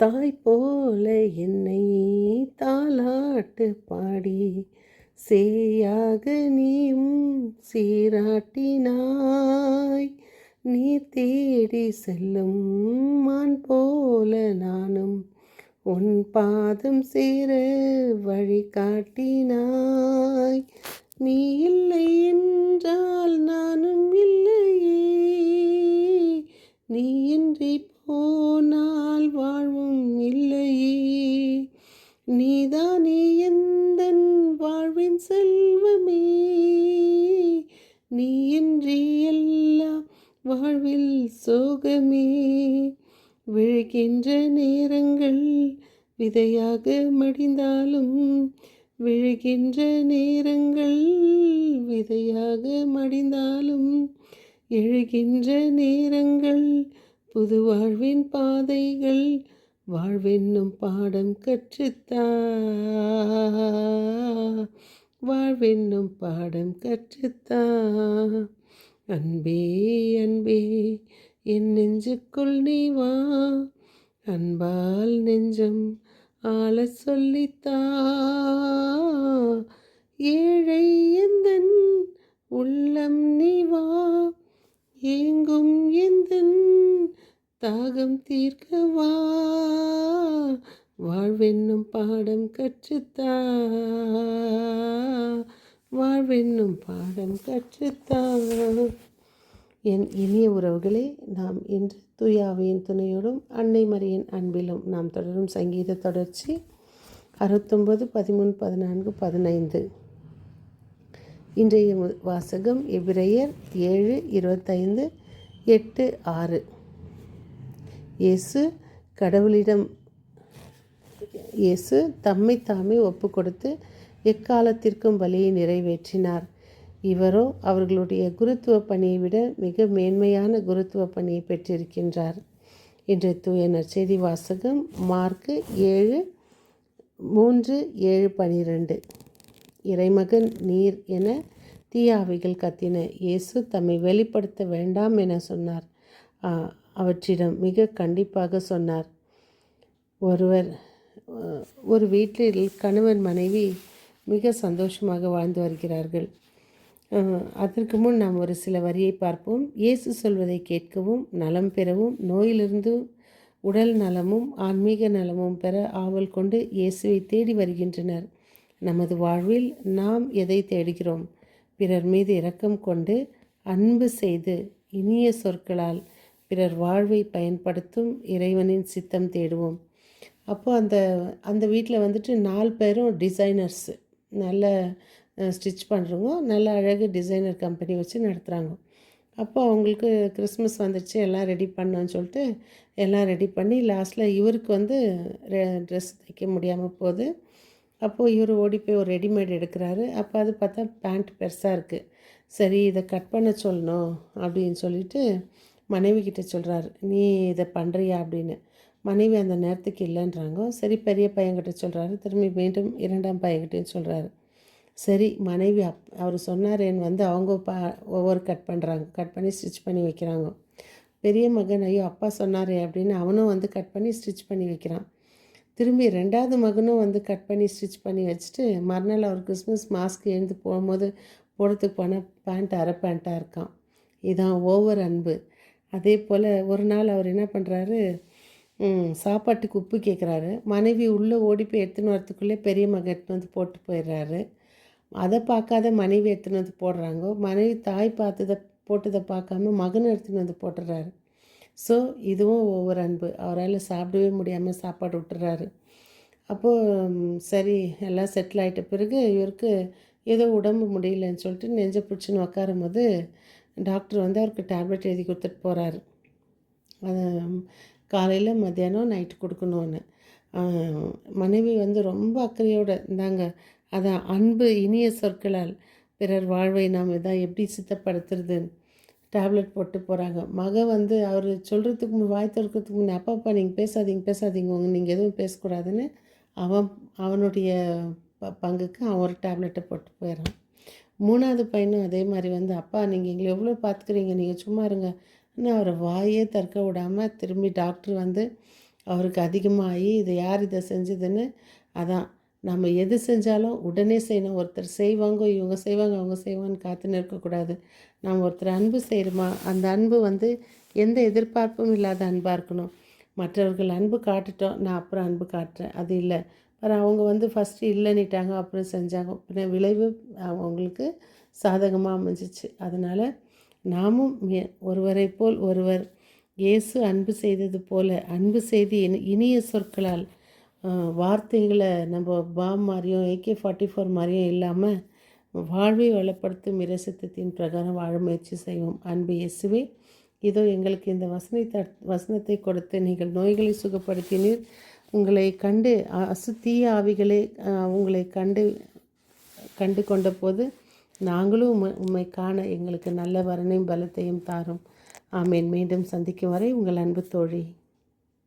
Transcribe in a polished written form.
தாய் போல என்னை தாலாட்டு பாடி சேயாக நீயும் சீராட்டினாய். நீர் தேடி செல்லும் மான் போல நானும் உன் பாதம் சேர வழி காட்டினாய். நீ இல்லை என்றால் நானும் இல்லையே, நீ இன்றி போனால் வாழ்வும் இல்லையே. நீதானே எந்தன் வாழ்வின் செல்வமே, நீ இன்றி எல்லாம் வாழ்வில் சோகமே. விழுகின்ற நேரங்கள் விதையாக மடிந்தாலும், விழுகின்ற நேரங்கள் விதையாக மடிந்தாலும், எழுகின்ற நேரங்கள் புது வாழ்வின் பாதைகள். வாழ்வென்னும் பாடம் கற்றுத்தா, வாழ்வென்னும் பாடம் கற்றுத்தா. அன்பே அன்பே என் நெஞ்சுக்குள் நீ வா, அன்பால் நெஞ்சம் ஆள சொல்லித்தா. ஏழை எந்தன் உள்ளம் நீ வா, ஏங்கும் எந்தன் தாகம் தீர்க்கவா. வாழ்வென்னும் பாடம் கற்றுத்தா, வாழ்வென்னும் பாடம் கற்றுத்தா. என் இனிய உறவுகளே, நாம் இன்று தூய ஆவியின் துணையோடும் அன்னை மரியின் அன்பிலும் நாம் தொடரும் சங்கீத தொடர்ச்சி 69, 13, 14, 15. இன்றைய வாசகம் எபிரெயர் 7:25, 8:6. இயேசு தம்மை தாமே ஒப்பு கொடுத்து எக்காலத்திற்கும் பலியை நிறைவேற்றினார். இவரோ அவர்களுடைய குருத்துவ பணியை விட மிக மேன்மையான குருத்துவ பணியை பெற்றிருக்கின்றார். இன்றைய தூய நற்செய்தி வாசகம் மார்க்கு 7:3, 7, 12. இறைமகன் நீர் என தீயாவிகள் கத்தின. இயேசு தம்மை வெளிப்படுத்த வேண்டாம் என சொன்னார். அவற்றிடம் மிக கண்டிப்பாக சொன்னார். ஒரு வீட்டில் கணவன் மனைவி மிக சந்தோஷமாக வாழ்ந்து வருகிறார்கள். அதற்கு முன் நாம் ஒரு சில வரியை பார்ப்போம். இயேசு சொல்வதை கேட்கவும் நலம் பெறவும் நோயிலிருந்து உடல் நலமும் ஆன்மீக நலமும் பெற ஆவல் கொண்டு இயேசுவை தேடி வருகின்றனர். நமது வாழ்வில் நாம் எதை தேடுகிறோம்? பிறர் மீது இரக்கம் கொண்டு அன்பு செய்து இனிய சொற்களால் பிறர் வாழ்வை பயன்படுத்தும் இறைவனின் சித்தம் தேடுவோம். அப்போ அந்த வீட்டில் வந்துட்டு 4 பேரும் டிசைனர்ஸு, நல்ல ஸ்டிச் பண்ணுறவங்க, நல்ல அழகு டிசைனர் கம்பெனி வச்சு நடத்துகிறாங்க. அப்போ அவங்களுக்கு கிறிஸ்மஸ் வந்துடுச்சு, எல்லாம் ரெடி பண்ணோன்னு சொல்லிட்டு எல்லாம் ரெடி பண்ணி லாஸ்ட்டில் இவருக்கு வந்து ட்ரெஸ் தைக்க முடியாமல் போகுது. அப்போது இவர் ஓடி போய் ஒரு ரெடிமேட் எடுக்கிறாரு. அப்போ அது பார்த்தா பேண்ட் பெருசாக இருக்குது. சரி, இதை கட் பண்ண சொல்லணும் அப்படின்னு சொல்லிட்டு மனைவி கிட்ட சொல்கிறாரு, நீ இதை பண்ணுறியா அப்படின்னு. மனைவி அந்த நேரத்துக்கு இல்லைன்றாங்க. சரி, பெரிய பையன்கிட்ட சொல்கிறாரு. திரும்பி மீண்டும் 2ஆம் பையன்கிட்டையும் சொல்கிறாரு. சரி, மனைவி அவர் சொன்னாரேன்னு வந்து அவங்க ஒவ்வொரு கட் பண்ணுறாங்க. கட் பண்ணி ஸ்டிச் பண்ணி வைக்கிறாங்க. பெரிய மகன் ஐயோ அப்பா சொன்னாரே அப்படின்னு அவனும் வந்து கட் பண்ணி ஸ்டிச் பண்ணி வைக்கிறான். திரும்பி 2வது மகனும் வந்து கட் பண்ணி ஸ்டிச் பண்ணி வச்சுட்டு மறுநாள் அவர் கிறிஸ்மஸ் மாஸ்க் எழுந்து போகும்போது போடுறதுக்கு போனால் பேண்ட் அரை பேண்ட்டாக இருக்கான். இதுதான் ஓவர் அன்பு. அதே போல் ஒரு நாள் அவர் என்ன பண்ணுறாரு, சாப்பாட்டுக்கு உப்பு கேட்குறாரு. மனைவி உள்ளே ஓடி போய் எடுத்துன்னு வரத்துக்குள்ளே பெரிய மகன் எடுத்துன்னு வந்து போட்டு போயிடுறாரு. அதை பார்க்காத மனைவி எடுத்துன்னு வந்து போடுறாங்க. மனைவி தாய் போட்டதை பார்க்காம மகனை எடுத்துன்னு வந்து போட்டுடுறாரு. ஸோ இதுவும் ஒவ்வொரு அன்பு. அவரால் சாப்பிடவே முடியாமல் சாப்பாடு விட்டுறாரு. அப்போது சரி, எல்லாம் செட்டில் ஆகிட்ட பிறகு இவருக்கு ஏதோ உடம்பு முடியலன்னு சொல்லிட்டு நெஞ்சை பிடிச்சின்னு உட்காரும் போது டாக்டர் வந்து அவருக்கு டேப்லெட் எழுதி கொடுத்துட்டு போகிறாரு. அது காலையில் மத்தியானம் நைட்டு கொடுக்கணுன்னு. மனைவி வந்து ரொம்ப அக்கறையோடு இருந்தாங்க. அதான் அன்பு இனிய சொற்களால் பிறர் வாழ்வை நாம் இதான் எப்படி சித்தப்படுத்துறதுன்னு டேப்லெட் போட்டு போகிறாங்க. மகன் வந்து அவர் சொல்கிறதுக்கு வாய் திறக்கிறதுக்கு முன்னே அப்பா நீங்கள் பேசாதீங்க நீங்கள் எதுவும் பேசக்கூடாதுன்னு அவனுடைய பங்குக்கு அவன் ஒரு டேப்லெட்டை போட்டு போயிடறான். 3வது பையனும் அதே மாதிரி வந்து அப்பா நீங்கள் எங்களை எவ்வளோ பார்த்துக்கிறீங்க, நீங்கள் சும்மா இருங்க. ஆனால் அவரை வாயே திறக்க விடாமல் திரும்பி டாக்டர் வந்து அவருக்கு அதிகமாகி இது யார் இதை செஞ்சதுன்னு. அதான் நம்ம எது செஞ்சாலும் உடனே செய்யணும். ஒருத்தர் செய்வாங்க, இவங்க செய்வாங்க, அவங்க செய்வாங்கன்னு காத்துன்னு இருக்கக்கூடாது. நாம் ஒருத்தர் அன்பு செய்கிறோமா, அந்த அன்பு எந்த எதிர்பார்ப்பும் இல்லாத அன்பாக இருக்கணும். மற்றவர்கள் அன்பு காட்டுட்டோம், நான் அப்புறம் அன்பு காட்டுறேன், அது இல்லை. அவங்க ஃபஸ்ட்டு இல்லைன்னிட்டாங்க, அப்புறம் செஞ்சாங்க, பின்ன விளைவு அவங்களுக்கு சாதகமாக அமைஞ்சிச்சு. அதனால் நாமும் ஒருவரை போல் ஒருவர் இயேசு அன்பு செய்தது போல அன்பு செய்து இனிய சொற்களால் வார்த்தைகளை நம்ம பாம் மாதிரியும் AK-44 மாதிரியும் இல்லாமல் வாழ்வை வளப்படுத்தும் இரசத்தின் பிரகாரம் வாழ முயற்சி செய்வோம். அன்பு இயேசுவே, இதோ எங்களுக்கு இந்த வசனத்தை கொடுத்து நீங்கள் நோய்களை சுகப்படுத்தினீர். உங்களை கண்டு அசுத்தீய ஆவிகளை உங்களை கண்டு கொண்ட போது நாங்களும் உம்மை காண எங்களுக்கு நல்ல வரனையும் பலத்தையும் தாரும். ஆமேன். மீண்டும் சந்திக்கும் வரை உங்கள் அன்பு தோழி.